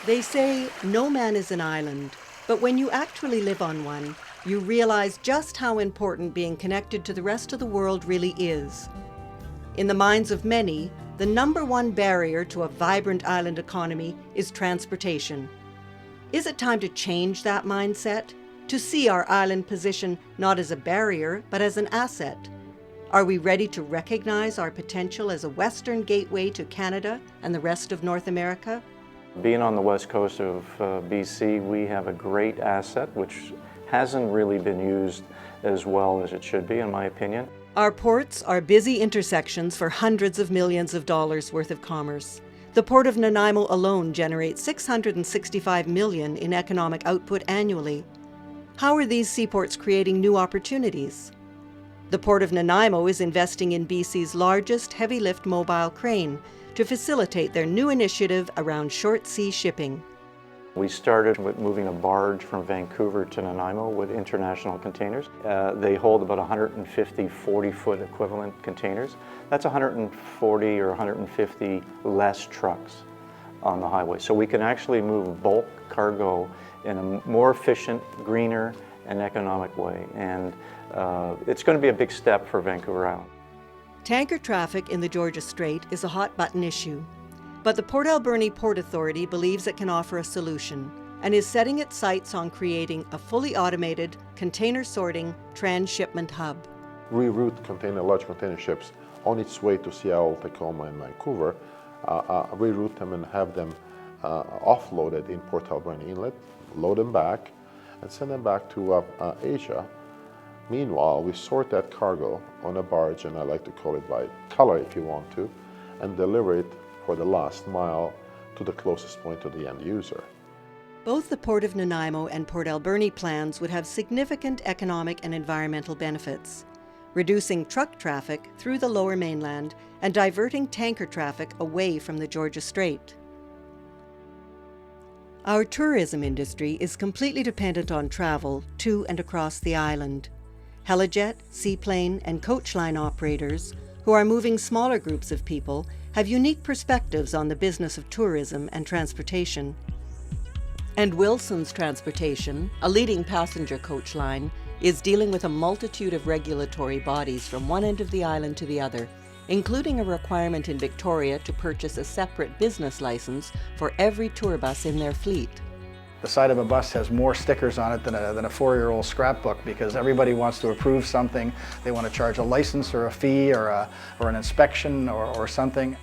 They say no man is an island, but when you actually live on one, you realize just how important being connected to the rest of the world really is. In the minds of many, the number one barrier to a vibrant island economy is transportation. Is it time to change that mindset? To see our island position not as a barrier, but as an asset? Are we ready to recognize our potential as a Western gateway to Canada and the rest of North America? Being on the west coast of BC, we have a great asset which hasn't really been used as well as it should be, in my opinion. Our ports are busy intersections for hundreds of millions of dollars worth of commerce. The Port of Nanaimo alone generates $665 million in economic output annually. How are these seaports creating new opportunities? The Port of Nanaimo is investing in BC's largest heavy-lift mobile crane to facilitate their new initiative around short sea shipping. We started with moving a barge from Vancouver to Nanaimo with international containers. They hold about 150 40-foot equivalent containers. That's 140 or 150 less trucks on the highway. So we can actually move bulk cargo in a more efficient, greener, and economic way. And it's going to be a big step for Vancouver Island. Tanker traffic in the Georgia Strait is a hot-button issue, but the Port Alberni Port Authority believes it can offer a solution and is setting its sights on creating a fully automated container sorting transshipment hub. Reroute large container ships on its way to Seattle, Tacoma, and Vancouver, reroute them and have them offloaded in Port Alberni Inlet, load them back, and send them back to Asia. Meanwhile, we sort that cargo on a barge, and I like to call it by color if you want to, and deliver it for the last mile to the closest point to the end user. Both the Port of Nanaimo and Port Alberni plans would have significant economic and environmental benefits, reducing truck traffic through the Lower Mainland and diverting tanker traffic away from the Georgia Strait. Our tourism industry is completely dependent on travel to and across the island. Helijet, Seaplane, and coach line operators, who are moving smaller groups of people, have unique perspectives on the business of tourism and transportation. And Wilson's Transportation, a leading passenger coach line, is dealing with a multitude of regulatory bodies from one end of the island to the other, including a requirement in Victoria to purchase a separate business license for every tour bus in their fleet. The side of a bus has more stickers on it than a 4-year-old scrapbook, because everybody wants to approve something. They want to charge a license or a fee or an inspection or something.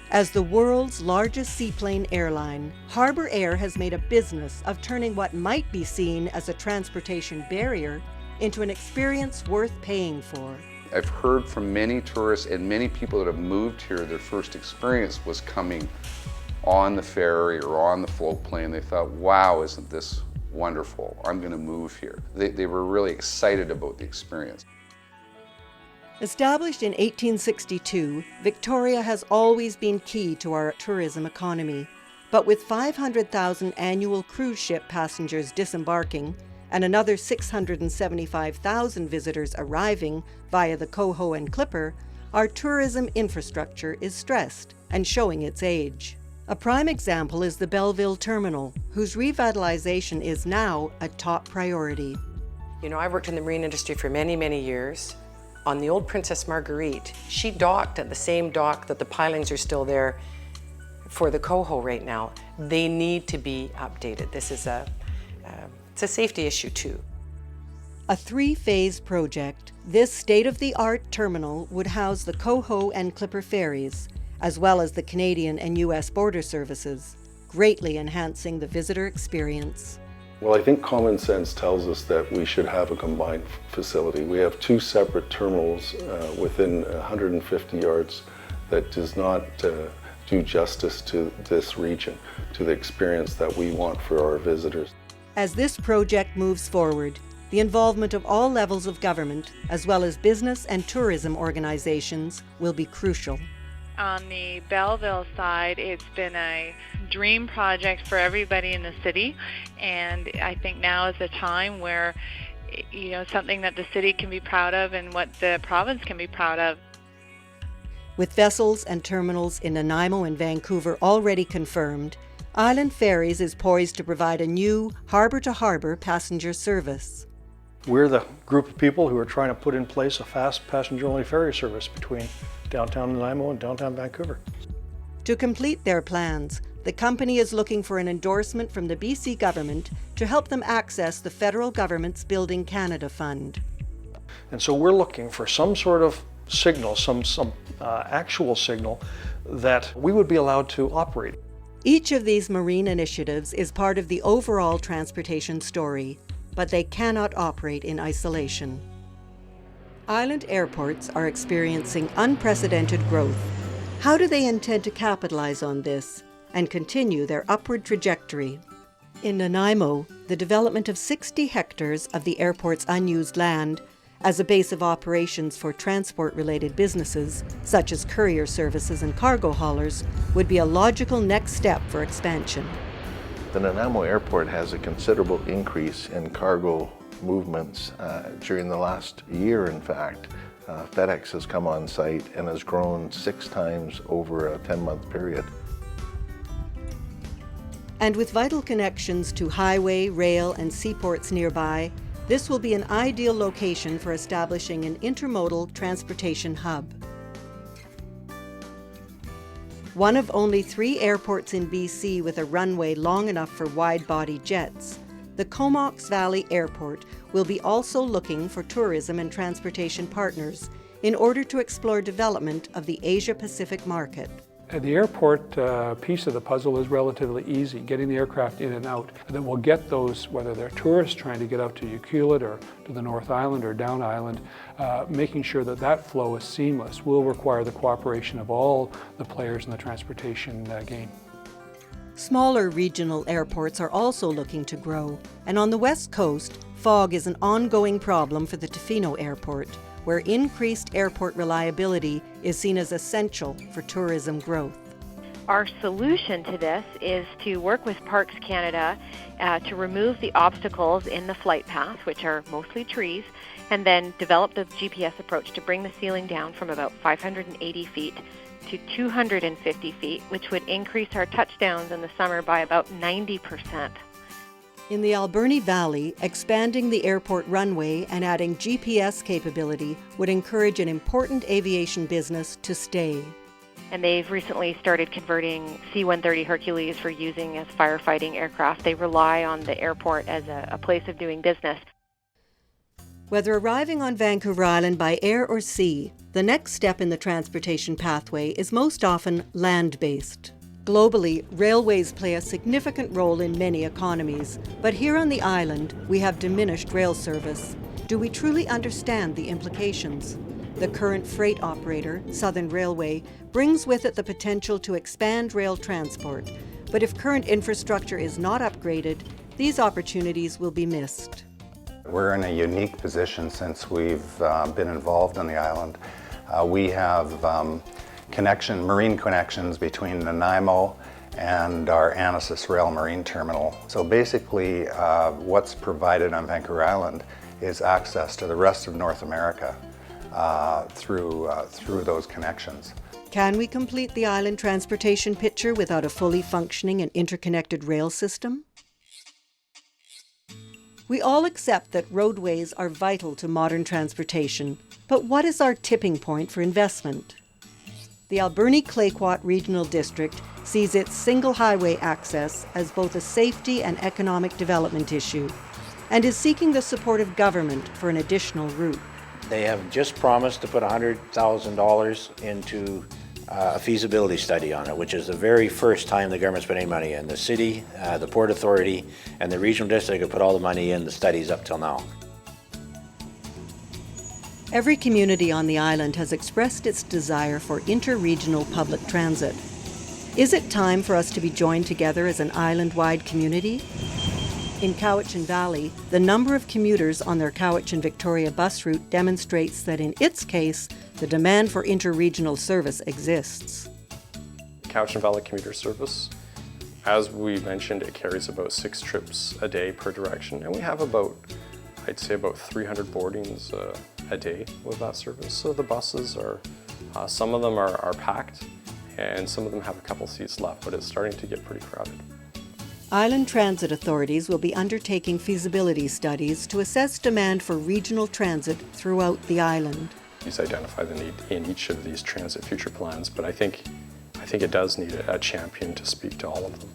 As the world's largest seaplane airline, Harbour Air has made a business of turning what might be seen as a transportation barrier into an experience worth paying for. I've heard from many tourists and many people that have moved here, their first experience was coming on the ferry or on the float plane. They thought, wow, isn't this wonderful? I'm going to move here. They were really excited about the experience. Established in 1862, Victoria has always been key to our tourism economy. But with 500,000 annual cruise ship passengers disembarking and another 675,000 visitors arriving via the Coho and Clipper, our tourism infrastructure is stressed and showing its age. A prime example is the Belleville Terminal, whose revitalization is now a top priority. You know, I worked in the marine industry for many, many years. On the old Princess Marguerite, she docked at the same dock that the pilings are still there for the Coho right now. They need to be updated. This is it's a safety issue too. A 3-phase project, this state-of-the-art terminal would house the Coho and Clipper ferries, as well as the Canadian and U.S. border services, greatly enhancing the visitor experience. Well, I think common sense tells us that we should have a combined facility. We have 2 separate terminals within 150 yards that does not do justice to this region, to the experience that we want for our visitors. As this project moves forward, the involvement of all levels of government, as well as business and tourism organizations, will be crucial. On the Belleville side, it's been a dream project for everybody in the city, and I think now is the time where, you know, something that the city can be proud of and what the province can be proud of. With vessels and terminals in Nanaimo and Vancouver already confirmed, Island Ferries is poised to provide a new harbour-to-harbour passenger service. We're the group of people who are trying to put in place a fast passenger-only ferry service between downtown Nanaimo and downtown Vancouver. To complete their plans, the company is looking for an endorsement from the BC government to help them access the federal government's Building Canada Fund. And so we're looking for some sort of signal, some actual signal that we would be allowed to operate. Each of these marine initiatives is part of the overall transportation story, but they cannot operate in isolation. Island airports are experiencing unprecedented growth. How do they intend to capitalize on this and continue their upward trajectory? In Nanaimo, the development of 60 hectares of the airport's unused land as a base of operations for transport-related businesses, such as courier services and cargo haulers, would be a logical next step for expansion. The Nanaimo airport has a considerable increase in cargo movements during the last year, in fact. FedEx has come on site and has grown 6 times over a 10-month period. And with vital connections to highway, rail, and seaports nearby, this will be an ideal location for establishing an intermodal transportation hub. One of only 3 airports in BC with a runway long enough for wide-body jets, the Comox Valley Airport will be also looking for tourism and transportation partners in order to explore development of the Asia-Pacific market. The airport piece of the puzzle is relatively easy, getting the aircraft in and out. And then we'll get those, whether they're tourists trying to get out to Ucluelet or to the North Island or Down Island, making sure that that flow is seamless will require the cooperation of all the players in the transportation game. Smaller regional airports are also looking to grow, and on the West Coast, fog is an ongoing problem for the Tofino Airport, where increased airport reliability is seen as essential for tourism growth. Our solution to this is to work with Parks Canada to remove the obstacles in the flight path, which are mostly trees, and then develop the GPS approach to bring the ceiling down from about 580 feet to 250 feet, which would increase our touchdowns in the summer by about 90%. In the Alberni Valley, expanding the airport runway and adding GPS capability would encourage an important aviation business to stay. And they've recently started converting C-130 Hercules for using as firefighting aircraft. They rely on the airport as a place of doing business. Whether arriving on Vancouver Island by air or sea, the next step in the transportation pathway is most often land-based. Globally, railways play a significant role in many economies, but here on the island, we have diminished rail service. Do we truly understand the implications? The current freight operator, Southern Railway, brings with it the potential to expand rail transport, but if current infrastructure is not upgraded, these opportunities will be missed. We're in a unique position since we've been involved on the island. We have marine connections between Nanaimo and our Anasis Rail Marine Terminal. So basically what's provided on Vancouver Island is access to the rest of North America through those connections. Can we complete the island transportation picture without a fully functioning and interconnected rail system? We all accept that roadways are vital to modern transportation, but what is our tipping point for investment? The Alberni-Clayoquot Regional District sees its single highway access as both a safety and economic development issue, and is seeking the support of government for an additional route. They have just promised to put $100,000 into a feasibility study on it, which is the very first time the government's put any money in. The city, the Port Authority, and the regional district have put all the money in the studies up till now. Every community on the island has expressed its desire for inter-regional public transit. Is it time for us to be joined together as an island-wide community? In Cowichan Valley, the number of commuters on their Cowichan-Victoria bus route demonstrates that in its case, the demand for inter-regional service exists. Cowichan Valley commuter service, as we mentioned, it carries about 6 trips a day per direction, and we have about, I'd say about 300 boardings a day with that service. So the buses are Some of them are packed, and some of them have a couple seats left, but it's starting to get pretty crowded. Island transit authorities will be undertaking feasibility studies to assess demand for regional transit throughout the island. Please identify the need in each of these transit future plans, but I think it does need a champion to speak to all of them.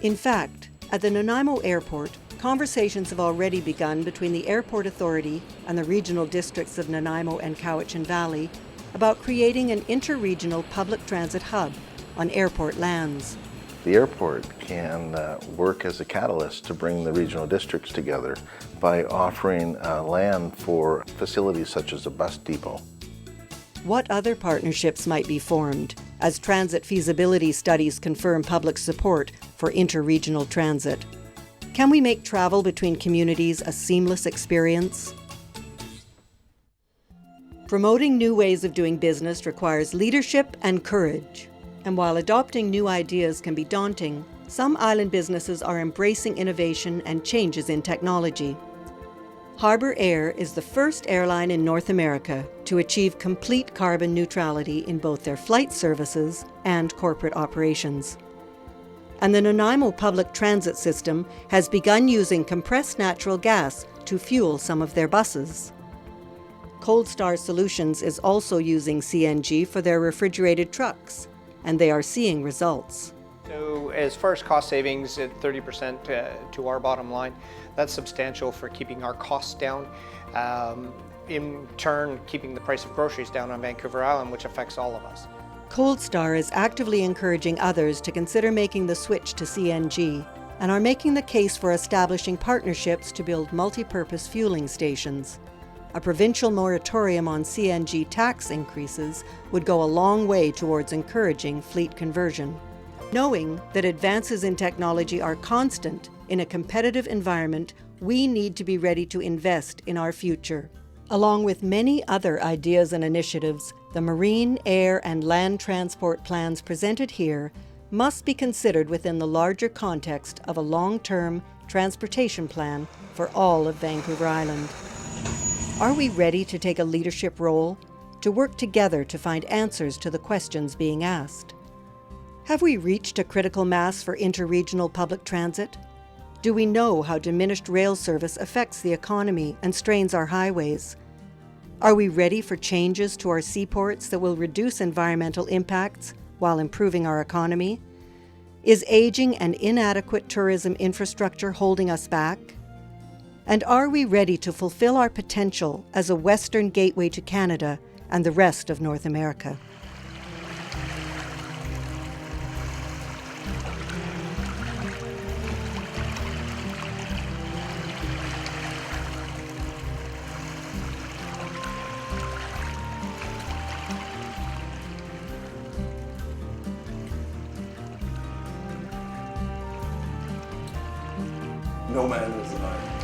In fact, at the Nanaimo airport, conversations have already begun between the airport authority and the regional districts of Nanaimo and Cowichan Valley about creating an interregional public transit hub on airport lands. The airport can work as a catalyst to bring the regional districts together by offering land for facilities such as a bus depot. What other partnerships might be formed as transit feasibility studies confirm public support for interregional transit? Can we make travel between communities a seamless experience? Promoting new ways of doing business requires leadership and courage. And while adopting new ideas can be daunting, some island businesses are embracing innovation and changes in technology. Harbour Air is the first airline in North America to achieve complete carbon neutrality in both their flight services and corporate operations. And the Nanaimo public transit system has begun using compressed natural gas to fuel some of their buses. ColdStar Solutions is also using CNG for their refrigerated trucks, and they are seeing results. So as far as cost savings at 30% to our bottom line, that's substantial for keeping our costs down. In turn, keeping the price of groceries down on Vancouver Island, which affects all of us. ColdStar is actively encouraging others to consider making the switch to CNG and are making the case for establishing partnerships to build multi-purpose fueling stations. A provincial moratorium on CNG tax increases would go a long way towards encouraging fleet conversion. Knowing that advances in technology are constant in a competitive environment, we need to be ready to invest in our future. Along with many other ideas and initiatives, the marine, air, and land transport plans presented here must be considered within the larger context of a long-term transportation plan for all of Vancouver Island. Are we ready to take a leadership role, to work together to find answers to the questions being asked? Have we reached a critical mass for interregional public transit? Do we know how diminished rail service affects the economy and strains our highways? Are we ready for changes to our seaports that will reduce environmental impacts while improving our economy? Is aging and inadequate tourism infrastructure holding us back? And are we ready to fulfill our potential as a Western gateway to Canada and the rest of North America? No man is an island.